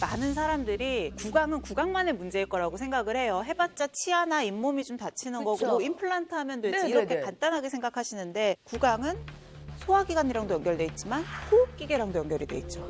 많은 사람들이 구강은 구강만의 문제일 거라고 생각을 해요. 해봤자 치아나 잇몸이 좀 다치는 그쵸. 거고 뭐 임플란트 하면 되지 네, 이렇게 네, 네. 간단하게 생각하시는데 구강은 소화기관이랑도 연결돼 있지만 호흡기계랑도 연결이 돼 있죠.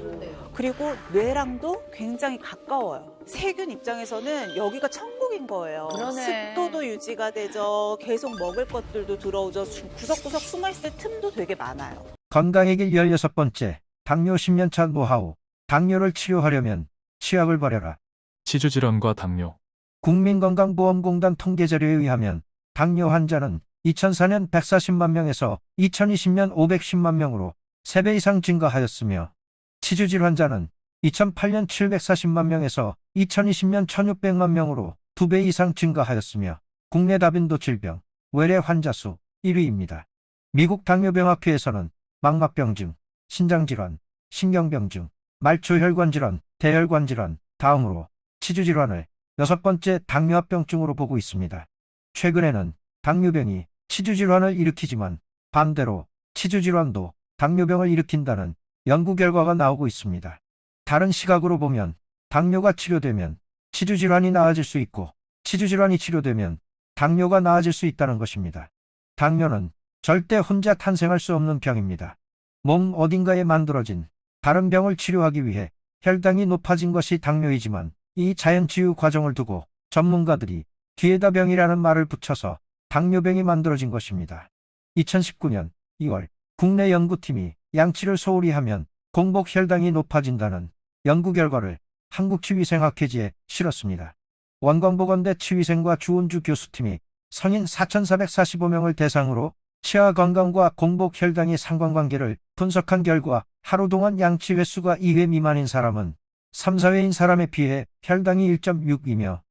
그리고 뇌랑도 굉장히 가까워요. 세균 입장에서는 여기가 천국인 거예요. 그러네. 습도도 유지가 되죠. 계속 먹을 것들도 들어오죠. 구석구석 숨어있을 틈도 되게 많아요. 건강의 길 16번째, 당뇨 10년차 노하우. 당뇨를 치료하려면 치약을 버려라. 치주질환과 당뇨. 국민건강보험공단 통계 자료에 의하면 당뇨 환자는 2004년 140만 명에서 2020년 510만 명으로 3배 이상 증가하였으며 치주질 환자는 2008년 740만 명에서 2020년 1600만 명으로 2배 이상 증가하였으며 국내 다빈도 질병, 외래 환자 수 1위입니다. 미국 당뇨병학회에서는 망막병증, 신장질환, 신경병증, 말초혈관질환, 대혈관질환, 다음으로 치주질환을 6번째 당뇨합병증으로 보고 있습니다. 최근에는 당뇨병이 치주질환을 일으키지만 반대로 치주질환도 당뇨병을 일으킨다는 연구 결과가 나오고 있습니다. 다른 시각으로 보면 당뇨가 치료되면 치주질환이 나아질 수 있고 치주질환이 치료되면 당뇨가 나아질 수 있다는 것입니다. 당뇨는 절대 혼자 탄생할 수 없는 병입니다. 몸 어딘가에 만들어진 다른 병을 치료하기 위해 혈당이 높아진 것이 당뇨이지만 이 자연치유 과정을 두고 전문가들이 뒤에다 병이라는 말을 붙여서 당뇨병이 만들어진 것입니다. 2019년 2월 국내 연구팀이 양치를 소홀히 하면 공복 혈당이 높아진다는 연구 결과를 한국치위생학회지에 실었습니다. 원광보건대 치위생과 주은주 교수팀이 성인 4,445명을 대상으로 치아 건강과 공복 혈당의 상관관계를 분석한 결과 하루 동안 양치 횟수가 2회 미만인 사람은 3, 4회인 사람에 비해 혈당이 1.6이며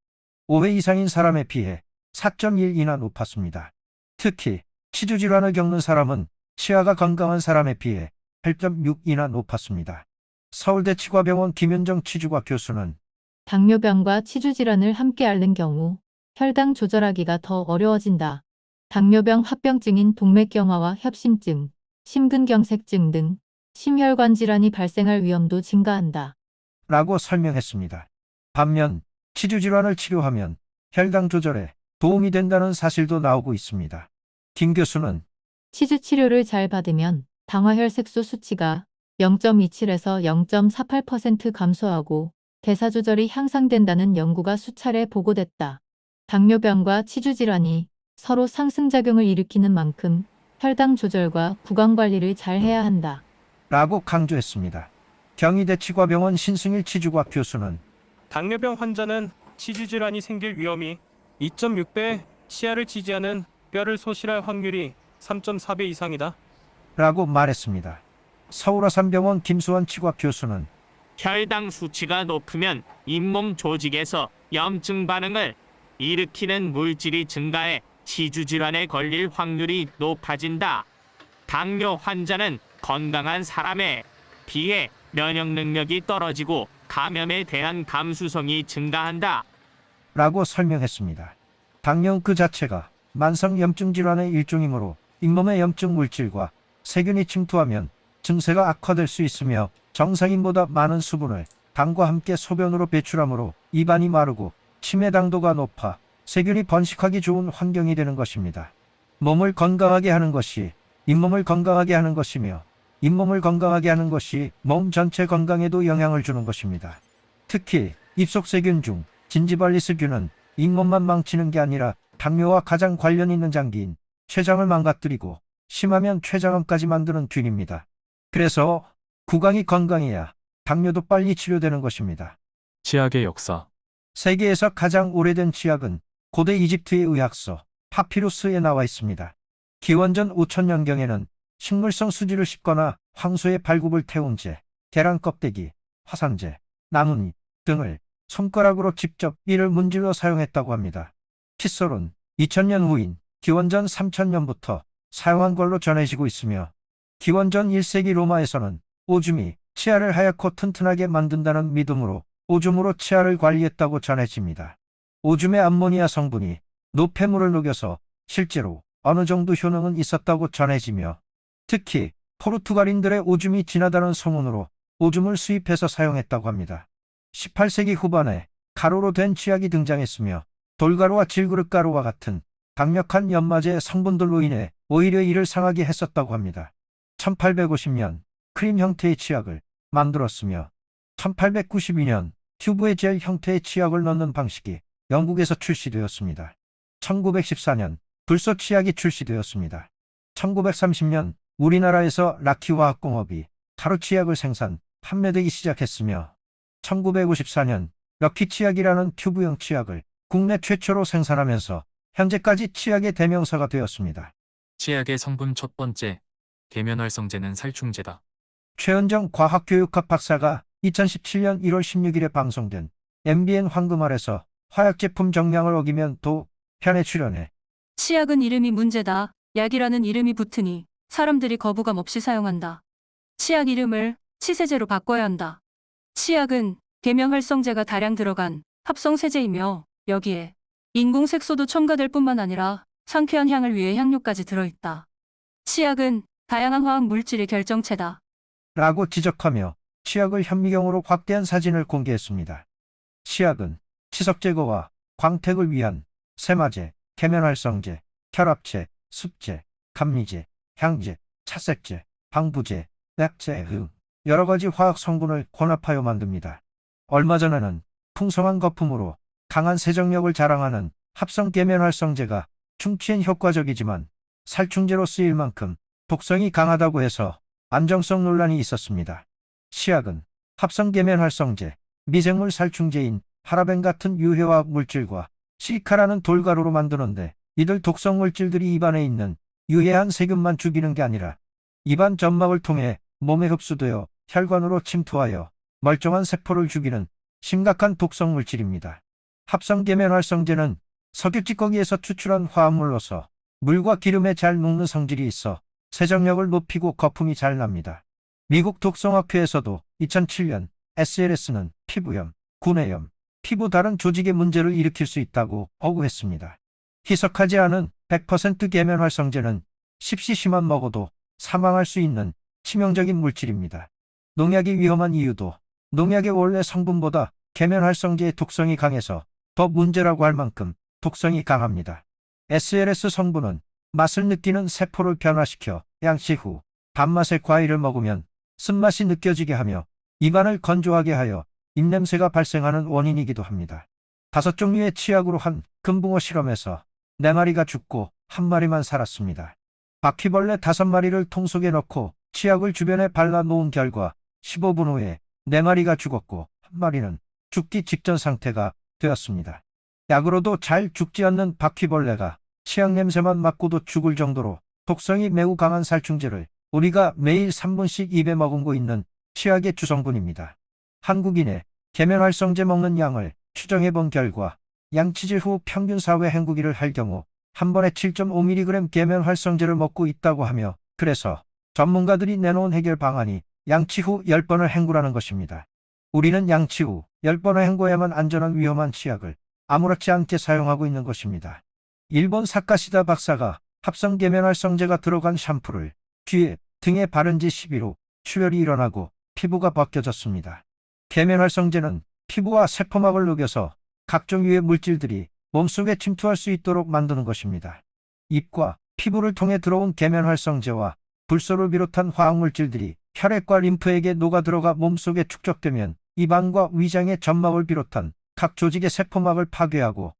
5회 이상인 사람에 비해 4.1이나 높았습니다. 특히 치주질환을 겪는 사람은 치아가 건강한 사람에 비해 8.6이나 높았습니다. 서울대 치과병원 김윤정 치주과 교수는 당뇨병과 치주질환을 함께 앓는 경우 혈당 조절하기가 더 어려워진다. 당뇨병 합병증인 동맥경화와 협심증, 심근경색증 등 심혈관 질환이 발생할 위험도 증가한다. 라고 설명했습니다. 반면 치주질환을 치료하면 혈당 조절에 도움이 된다는 사실도 나오고 있습니다. 김 교수는 치주 치료를 잘 받으면 당화혈색소 수치가 0.27에서 0.48% 감소하고 대사 조절이 향상된다는 연구가 수차례 보고됐다. 당뇨병과 치주질환이 서로 상승작용을 일으키는 만큼 혈당 조절과 구강 관리를 잘 해야 한다. 라고 강조했습니다. 경희대 치과병원 신승일 치주과 교수는 당뇨병 환자는 치주질환이 생길 위험이 2.6배, 치아를 지지하는 뼈를 소실할 확률이 3.4배 이상이다. 라고 말했습니다. 서울아산병원 김수원 치과 교수는 혈당 수치가 높으면 잇몸 조직에서 염증 반응을 일으키는 물질이 증가해 치주질환에 걸릴 확률이 높아진다. 당뇨 환자는 건강한 사람에 비해 면역 능력이 떨어지고 감염에 대한 감수성이 증가한다. 라고 설명했습니다. 당뇨 그 자체가 만성염증 질환의 일종이므로 잇몸의 염증 물질과 세균이 침투하면 증세가 악화될 수 있으며 정상인보다 많은 수분을 당과 함께 소변으로 배출하므로 입안이 마르고 치매 당도가 높아 세균이 번식하기 좋은 환경이 되는 것입니다. 몸을 건강하게 하는 것이 잇몸을 건강하게 하는 것이며 잇몸을 건강하게 하는 것이 몸 전체 건강에도 영향을 주는 것입니다. 특히 입속세균 중 진지발리스균은 잇몸만 망치는 게 아니라 당뇨와 가장 관련 있는 장기인 췌장을 망가뜨리고 심하면 췌장암까지 만드는 균입니다. 그래서 구강이 건강해야 당뇨도 빨리 치료되는 것입니다. 치약의 역사. 세계에서 가장 오래된 치약은 고대 이집트의 의학서 파피루스에 나와 있습니다. 기원전 5000년경에는 식물성 수지를 씹거나 황소의 발굽을 태운 재, 계란 껍데기, 화산재, 나뭇잎 등을 손가락으로 직접 이를 문질러 사용했다고 합니다. 칫솔은 2000년 후인 기원전 3000년부터 사용한 걸로 전해지고 있으며 기원전 1세기 로마에서는 오줌이 치아를 하얗고 튼튼하게 만든다는 믿음으로 오줌으로 치아를 관리했다고 전해집니다. 오줌의 암모니아 성분이 노폐물을 녹여서 실제로 어느 정도 효능은 있었다고 전해지며 특히 포르투갈인들의 오줌이 진하다는 소문으로 오줌을 수입해서 사용했다고 합니다. 18세기 후반에 가루로 된 치약이 등장했으며 돌가루와 질그릇가루와 같은 강력한 연마제 성분들로 인해 오히려 이를 상하게 했었다고 합니다. 1850년 크림 형태의 치약을 만들었으며 1892년 튜브에 젤 형태의 치약을 넣는 방식이 영국에서 출시되었습니다. 1914년 불소 치약이 출시되었습니다. 1930년 우리나라에서 라키화학공업이 가루 치약을 생산, 판매되기 시작했으며 1954년 럭키 치약이라는 튜브형 치약을 국내 최초로 생산하면서 현재까지 치약의 대명사가 되었습니다. 치약의 성분 첫 번째, 계면활성제는 살충제다. 최은정 과학교육학 박사가 2017년 1월 16일에 방송된 MBN 황금알에서 화약제품 정량을 어기면 도 편에 출연해 치약은 이름이 문제다. 약이라는 이름이 붙으니 사람들이 거부감 없이 사용한다. 치약 이름을 치세제로 바꿔야 한다. 치약은 계면활성제가 다량 들어간 합성세제이며 여기에 인공색소도 첨가될 뿐만 아니라 상쾌한 향을 위해 향료까지 들어있다. 치약은 다양한 화학 물질의 결정체다. 라고 지적하며 치약을 현미경으로 확대한 사진을 공개했습니다. 치약은 치석 제거와 광택을 위한 세마제, 계면활성제, 혈압제, 습제, 감리제, 향제, 차색제, 방부제, 약제 등 여러 가지 화학 성분을 혼합하여 만듭니다. 얼마 전에는 풍성한 거품으로 강한 세정력을 자랑하는 합성 계면활성제가 충치엔 효과적이지만 살충제로 쓰일 만큼 독성이 강하다고 해서 안정성 논란이 있었습니다. 치약은 합성 계면활성제, 미생물 살충제인 파라벤 같은 유해화학 물질과 시리카라는 돌가루로 만드는데 이들 독성 물질들이 입안에 있는 유해한 세균만 죽이는 게 아니라 입안 점막을 통해 몸에 흡수되어 혈관으로 침투하여 멀쩡한 세포를 죽이는 심각한 독성 물질입니다. 합성 계면활성제는 석유 찌꺼기에서 추출한 화합물로서 물과 기름에 잘 녹는 성질이 있어 세정력을 높이고 거품이 잘 납니다. 미국 독성학회에서도 2007년 SLS는 피부염, 구내염, 피부 다른 조직의 문제를 일으킬 수 있다고 어구했습니다. 희석하지 않은 100% 계면활성제는 10cc만 먹어도 사망할 수 있는 치명적인 물질입니다. 농약이 위험한 이유도 농약의 원래 성분보다 계면활성제의 독성이 강해서 더 문제라고 할 만큼 독성이 강합니다. SLS 성분은 맛을 느끼는 세포를 변화시켜 양치 후 단맛의 과일을 먹으면 쓴맛이 느껴지게 하며 입안을 건조하게 하여 입냄새가 발생하는 원인이기도 합니다. 5종류의 치약으로 한 금붕어 실험에서 4마리가 죽고 1마리만 살았습니다. 바퀴벌레 5마리를 통 속에 넣고 치약을 주변에 발라 놓은 결과 15분 후에 4마리가 죽었고 1마리는 죽기 직전 상태가 되었습니다. 약으로도 잘 죽지 않는 바퀴벌레가 치약 냄새만 맡고도 죽을 정도로 독성이 매우 강한 살충제를 우리가 매일 3분씩 입에 머금고 있는 치약의 주성분입니다. 한국인의 계면활성제 먹는 양을 추정해 본 결과 양치질 후 평균 4회 헹구기를 할 경우 한 번에 7.5mg 계면활성제를 먹고 있다고 하며 그래서 전문가들이 내놓은 해결 방안이 양치 후 10번을 헹구라는 것입니다. 우리는 양치 후 10번을 헹궈야만 안전한 위험한 치약을 아무렇지 않게 사용하고 있는 것입니다. 일본 사카시다 박사가 합성 계면활성제가 들어간 샴푸를 귀에, 등에 바른 지 10일 후 출혈이 일어나고 피부가 벗겨졌습니다. 계면활성제는 피부와 세포막을 녹여서 각종 유해 물질들이 몸속에 침투할 수 있도록 만드는 것입니다. 입과 피부를 통해 들어온 계면활성제와 불소를 비롯한 화학물질들이 혈액과 림프에게 녹아들어가 몸속에 축적되면 입안과 위장의 점막을 비롯한 각 조직의 세포막을 파괴하고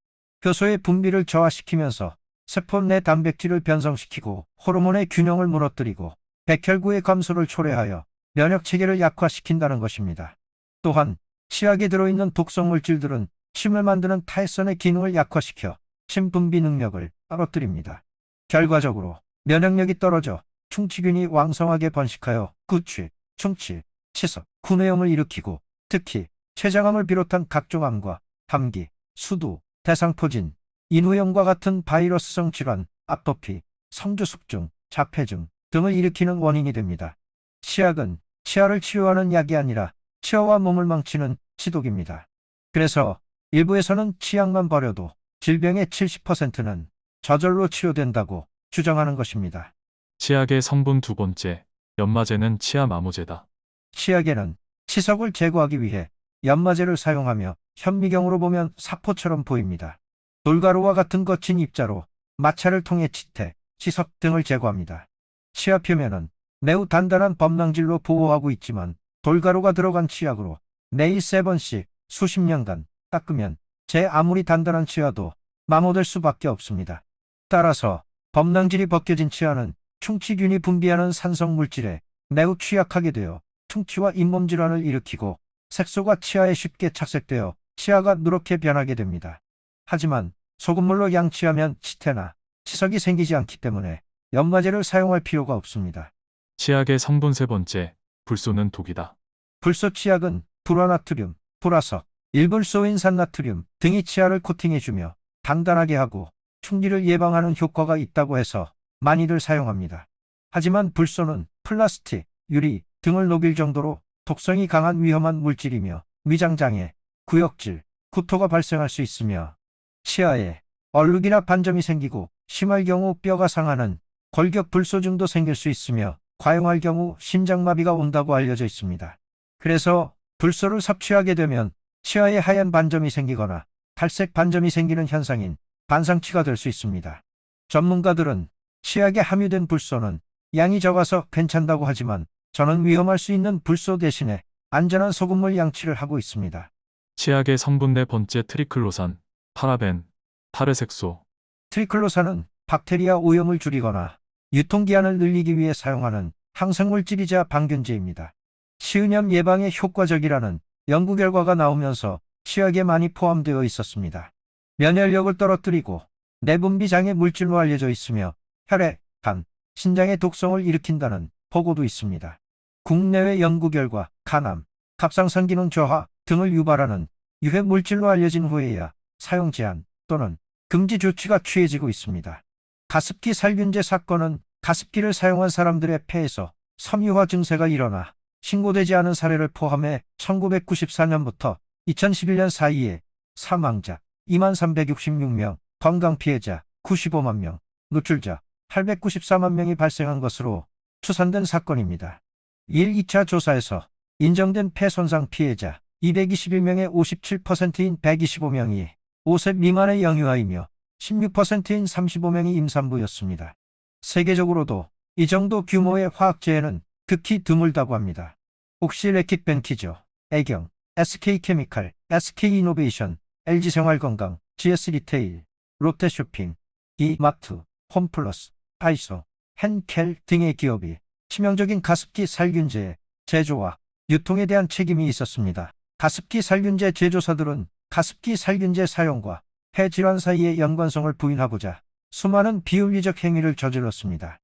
효소의 분비를 저하시키면서 세포 내 단백질을 변성시키고 호르몬의 균형을 무너뜨리고 백혈구의 감소를 초래하여 면역체계를 약화시킨다는 것입니다. 또한 치약에 들어있는 독성 물질들은 침을 만드는 탈선의 기능을 약화시켜 침 분비 능력을 떨어뜨립니다. 결과적으로 면역력이 떨어져 충치균이 왕성하게 번식하여 구취, 충치, 치석, 구내염을 일으키고 특히 췌장암을 비롯한 각종 암과 감기, 수두, 대상포진, 인후염과 같은 바이러스성 질환, 아토피, 성주숙증, 자폐증 등을 일으키는 원인이 됩니다. 치약은 치아를 치료하는 약이 아니라 치아와 몸을 망치는 치독입니다. 그래서 일부에서는 치약만 버려도 질병의 70%는 저절로 치료된다고 주장하는 것입니다. 치약의 성분 두 번째, 연마제는 치아 마모제다. 치약에는 치석을 제거하기 위해 연마제를 사용하며 현미경으로 보면 사포처럼 보입니다. 돌가루와 같은 거친 입자로 마찰을 통해 치태, 치석 등을 제거합니다. 치아 표면은 매우 단단한 범랑질로 보호하고 있지만 돌가루가 들어간 치약으로 매일 3번씩 수십 년간 닦으면 제 아무리 단단한 치아도 마모될 수밖에 없습니다. 따라서 범랑질이 벗겨진 치아는 충치균이 분비하는 산성 물질에 매우 취약하게 되어 충치와 잇몸 질환을 일으키고 색소가 치아에 쉽게 착색되어 치아가 누렇게 변하게 됩니다. 하지만 소금물로 양치하면 치태나 치석이 생기지 않기 때문에 연마제를 사용할 필요가 없습니다. 치약의 성분 3번째, 불소는 독이다. 불소 치약은 불화나트륨, 불화석, 일불소인산나트륨 등이 치아를 코팅해주며 단단하게 하고 충치를 예방하는 효과가 있다고 해서 많이들 사용합니다. 하지만 불소는 플라스틱, 유리 등을 녹일 정도로 독성이 강한 위험한 물질이며 위장장애, 구역질, 구토가 발생할 수 있으며 치아에 얼룩이나 반점이 생기고 심할 경우 뼈가 상하는 골격 불소증도 생길 수 있으며 과용할 경우 심장마비가 온다고 알려져 있습니다. 그래서 불소를 섭취하게 되면 치아에 하얀 반점이 생기거나 탈색 반점이 생기는 현상인 반상치가 될 수 있습니다. 전문가들은 치약에 함유된 불소는 양이 적어서 괜찮다고 하지만 저는 위험할 수 있는 불소 대신에 안전한 소금물 양치를 하고 있습니다. 치약의 성분 4번째, 트리클로산, 파라벤, 타르색소. 트리클로산은 박테리아 오염을 줄이거나 유통기한을 늘리기 위해 사용하는 항생물질이자 방균제입니다. 치은염 예방에 효과적이라는 연구 결과가 나오면서 치약에 많이 포함되어 있었습니다. 면역력을 떨어뜨리고 내분비 장애 물질로 알려져 있으며 혈액, 간, 신장의 독성을 일으킨다는 보고도 있습니다. 국내외 연구 결과 간암, 갑상선 기능 저하 등을 유발하는 유해 물질로 알려진 후에야 사용 제한 또는 금지 조치가 취해지고 있습니다. 가습기 살균제 사건은 가습기를 사용한 사람들의 폐에서 섬유화 증세가 일어나 신고되지 않은 사례를 포함해 1994년부터 2011년 사이에 사망자 2366명, 건강피해자 95만 명, 노출자 894만 명이 발생한 것으로 추산된 사건입니다. 2차 조사에서 인정된 폐 손상 피해자 221명의 57%인 125명이 5세 미만의 영유아이며 16%인 35명이 임산부였습니다. 세계적으로도 이 정도 규모의 화학재해는 극히 드물다고 합니다. 혹시 래킷벤키죠, 애경, SK케미칼, SK이노베이션, LG생활건강, GS리테일, 롯데쇼핑, 이마트, 홈플러스, 다이소, henkel 등의 기업이 치명적인 가습기 살균제의 제조와 유통에 대한 책임이 있었습니다. 가습기 살균제 제조사들은 가습기 살균제 사용과 폐질환 사이의 연관성을 부인하고자 수많은 비윤리적 행위를 저질렀습니다.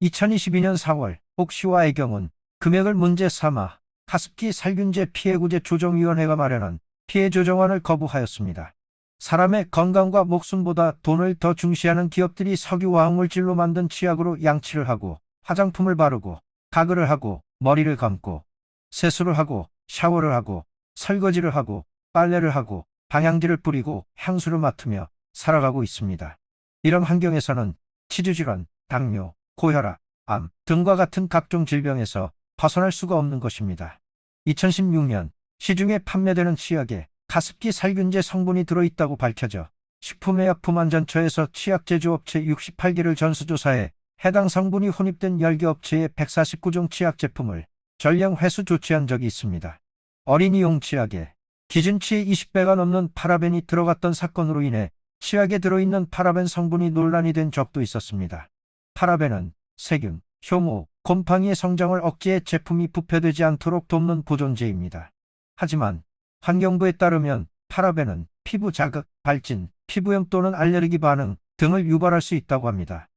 2022년 4월 옥시와 애경은 금액을 문제 삼아 가습기 살균제 피해구제 조정위원회가 마련한 피해 조정안을 거부하였습니다. 사람의 건강과 목숨보다 돈을 더 중시하는 기업들이 석유화학물질로 만든 치약으로 양치를 하고 화장품을 바르고 가글을 하고 머리를 감고 세수를 하고 샤워를 하고 설거지를 하고 빨래를 하고 방향제를 뿌리고 향수를 맡으며 살아가고 있습니다. 이런 환경에서는 치주질환, 당뇨, 고혈압, 암 등과 같은 각종 질병에서 벗어날 수가 없는 것입니다. 2016년 시중에 판매되는 치약에 가습기 살균제 성분이 들어있다고 밝혀져 식품의약품안전처에서 치약 제조업체 68개를 전수조사해 해당 성분이 혼입된 10개 업체의 149종 치약 제품을 전량 회수 조치한 적이 있습니다. 어린이용 치약에 기준치의 20배가 넘는 파라벤이 들어갔던 사건으로 인해 치약에 들어있는 파라벤 성분이 논란이 된 적도 있었습니다. 파라벤은 세균, 효모, 곰팡이의 성장을 억제해 제품이 부패되지 않도록 돕는 보존제입니다. 하지만 환경부에 따르면 파라벤은 피부 자극, 발진, 피부염 또는 알레르기 반응 등을 유발할 수 있다고 합니다.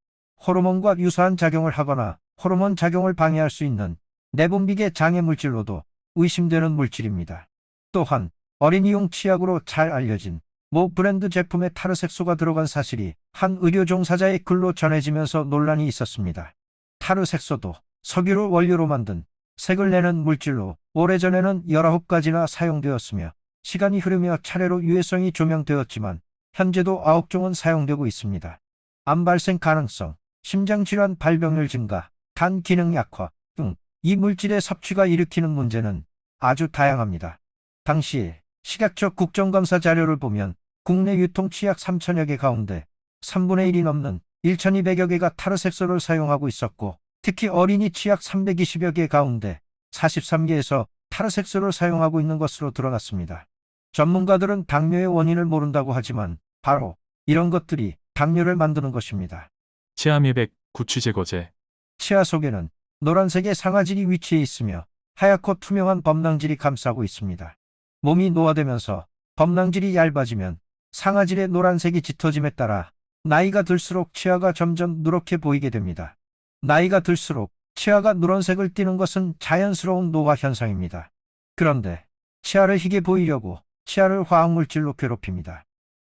호르몬과 유사한 작용을 하거나 호르몬 작용을 방해할 수 있는 내분비계 장애 물질로도 의심되는 물질입니다. 또한 어린이용 치약으로 잘 알려진 모 브랜드 제품에 타르색소가 들어간 사실이 한 의료 종사자의 글로 전해지면서 논란이 있었습니다. 타르색소도 석유를 원료로 만든 색을 내는 물질로 오래전에는 19가지나 사용되었으며 시간이 흐르며 차례로 유해성이 조명되었지만 현재도 9종은 사용되고 있습니다. 암 발생 가능성, 심장질환 발병률 증가, 간 기능 약화 등 이 물질의 섭취가 일으키는 문제는 아주 다양합니다. 당시 식약처 국정감사 자료를 보면 국내 유통 치약 3천여 개 가운데 3분의 1이 넘는 1,200여 개가 타르색소를 사용하고 있었고, 특히 어린이 치약 320여 개 가운데 43개에서 타르색소를 사용하고 있는 것으로 드러났습니다. 전문가들은 당뇨의 원인을 모른다고 하지만 바로 이런 것들이 당뇨를 만드는 것입니다. 치아 미백, 구취 제거제. 치아 속에는 노란색의 상아질이 위치해 있으며 하얗고 투명한 범낭질이 감싸고 있습니다. 몸이 노화되면서 범낭질이 얇아지면 상아질의 노란색이 짙어짐에 따라 나이가 들수록 치아가 점점 누렇게 보이게 됩니다. 나이가 들수록 치아가 누런색을 띠는 것은 자연스러운 노화 현상입니다. 그런데 치아를 희게 보이려고 치아를 화학물질로 괴롭힙니다.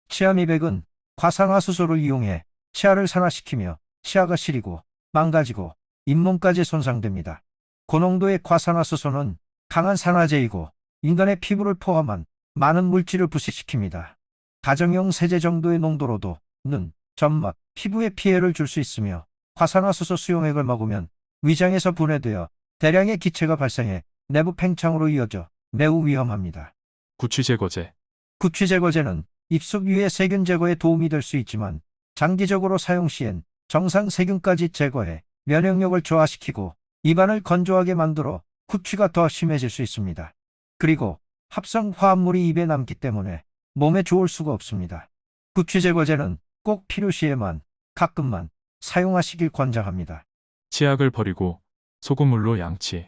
치아 미백은 과산화수소를 이용해 치아를 산화시키며 치아가 시리고 망가지고 잇몸까지 손상됩니다. 고농도의 과산화수소는 강한 산화제이고 인간의 피부를 포함한 많은 물질을 부식시킵니다. 가정용 세제 정도의 농도로도 눈, 점막, 피부에 피해를 줄 수 있으며 과산화수소 수용액을 먹으면 위장에서 분해되어 대량의 기체가 발생해 내부 팽창으로 이어져 매우 위험합니다. 구취 제거제. 구취 제거제는 입속 위의 세균 제거에 도움이 될 수 있지만 장기적으로 사용 시엔 정상 세균까지 제거해 면역력을 저하시키고 입안을 건조하게 만들어 구취가 더 심해질 수 있습니다. 그리고 합성 화합물이 입에 남기 때문에 몸에 좋을 수가 없습니다. 구취 제거제는 꼭 필요시에만 가끔만 사용하시길 권장합니다. 치약을 버리고 소금물로 양치.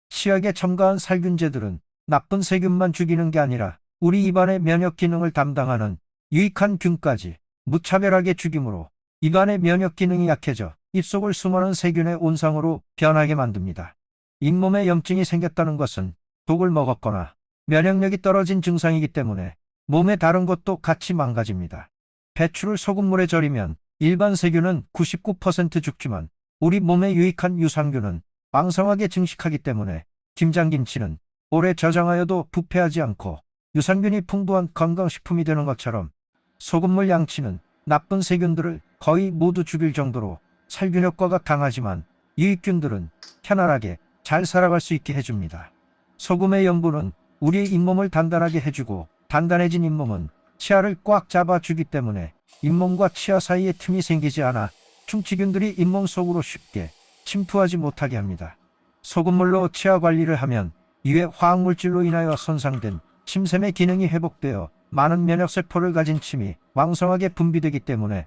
치약에 첨가한 살균제들은 나쁜 세균만 죽이는 게 아니라 우리 입안의 면역 기능을 담당하는 유익한 균까지 무차별하게 죽이므로 입안의 면역 기능이 약해져 입속을 수많은 세균의 온상으로 변하게 만듭니다. 잇몸에 염증이 생겼다는 것은 독을 먹었거나 면역력이 떨어진 증상이기 때문에 몸의 다른 것도 같이 망가집니다. 배추를 소금물에 절이면 일반 세균은 99% 죽지만 우리 몸에 유익한 유산균은 왕성하게 증식하기 때문에 김장김치는 오래 저장하여도 부패하지 않고 유산균이 풍부한 건강식품이 되는 것처럼 소금물 양치는 나쁜 세균들을 거의 모두 죽일 정도로 살균 효과가 강하지만 유익균들은 편안하게 잘 살아갈 수 있게 해줍니다. 소금의 염분은 우리의 잇몸을 단단하게 해주고 단단해진 잇몸은 치아를 꽉 잡아주기 때문에 잇몸과 치아 사이에 틈이 생기지 않아 충치균들이 잇몸 속으로 쉽게 침투하지 못하게 합니다. 소금물로 치아 관리를 하면 이외 화학물질로 인하여 손상된 침샘의 기능이 회복되어 많은 면역세포를 가진 침이 왕성하게 분비되기 때문에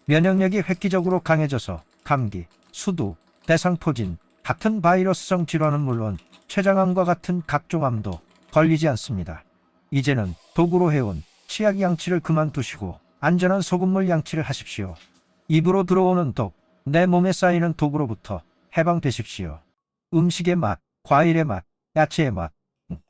면역력이 획기적으로 강해져서 감기, 수두, 대상포진 같은 바이러스성 질환은 물론 췌장암과 같은 각종 암도 걸리지 않습니다. 이제는 도구로 해온 치약 양치를 그만두시고 안전한 소금물 양치를 하십시오. 입으로 들어오는 독, 내 몸에 쌓이는 독으로부터 해방되십시오. 음식의 맛, 과일의 맛, 야채의 맛,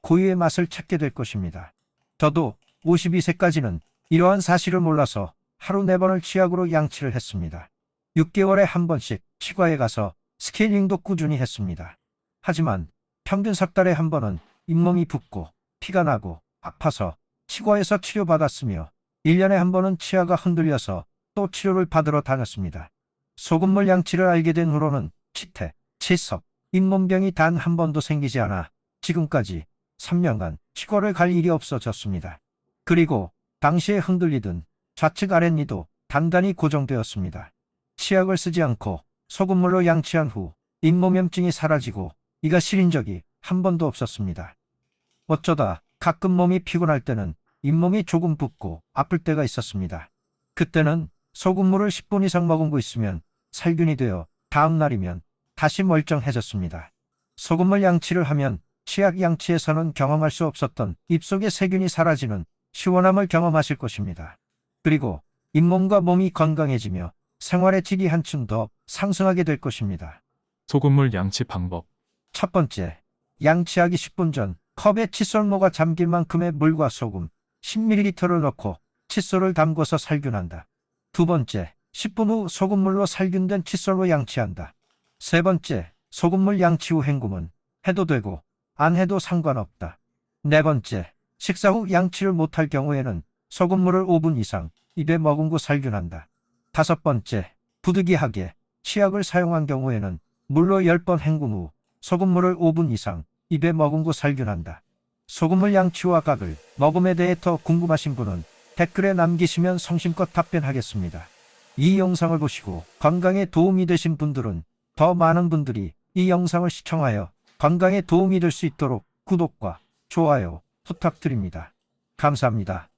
고유의 맛을 찾게 될 것입니다. 저도 52세까지는 이러한 사실을 몰라서 하루 4번을 치약으로 양치를 했습니다. 6개월에 한 번씩 치과에 가서 스케일링도 꾸준히 했습니다. 하지만 평균 석 달에 한 번은 잇몸이 붓고 피가 나고 아파서 치과에서 치료받았으며 1년에 한 번은 치아가 흔들려서 또 치료를 받으러 다녔습니다. 소금물 양치를 알게 된 후로는 치태, 치석, 잇몸병이 단 한 번도 생기지 않아 지금까지 3년간 치과를 갈 일이 없어졌습니다. 그리고 당시에 흔들리던 좌측 아랫니도 단단히 고정되었습니다. 치약을 쓰지 않고 소금물로 양치한 후 잇몸염증이 사라지고 이가 시린 적이 한 번도 없었습니다. 어쩌다 가끔 몸이 피곤할 때는 잇몸이 조금 붓고 아플 때가 있었습니다. 그때는 소금물을 10분 이상 머금고 있으면 살균이 되어 다음 날이면 다시 멀쩡해졌습니다. 소금물 양치를 하면 치약 양치에서는 경험할 수 없었던 입속의 세균이 사라지는 시원함을 경험하실 것입니다. 그리고 잇몸과 몸이 건강해지며 생활의 질이 한층 더 상승하게 될 것입니다. 소금물 양치 방법. 첫 번째, 양치하기 10분 전 컵에 칫솔모가 잠길 만큼의 물과 소금 10ml를 넣고 칫솔을 담궈서 살균한다. 두 번째, 10분 후 소금물로 살균된 칫솔로 양치한다. 세 번째, 소금물 양치 후 헹굼은 해도 되고 안 해도 상관없다. 네 번째, 식사 후 양치를 못할 경우에는 소금물을 5분 이상 입에 머금고 살균한다. 다섯 번째, 부득이하게 치약을 사용한 경우에는 물로 10번 헹군 후 소금물을 5분 이상 입에 머금고 살균한다. 소금물 양치와 각을 먹음에 대해 더 궁금하신 분은 댓글에 남기시면 성심껏 답변하겠습니다. 이 영상을 보시고 건강에 도움이 되신 분들은 더 많은 분들이 이 영상을 시청하여 건강에 도움이 될 수 있도록 구독과 좋아요 부탁드립니다. 감사합니다.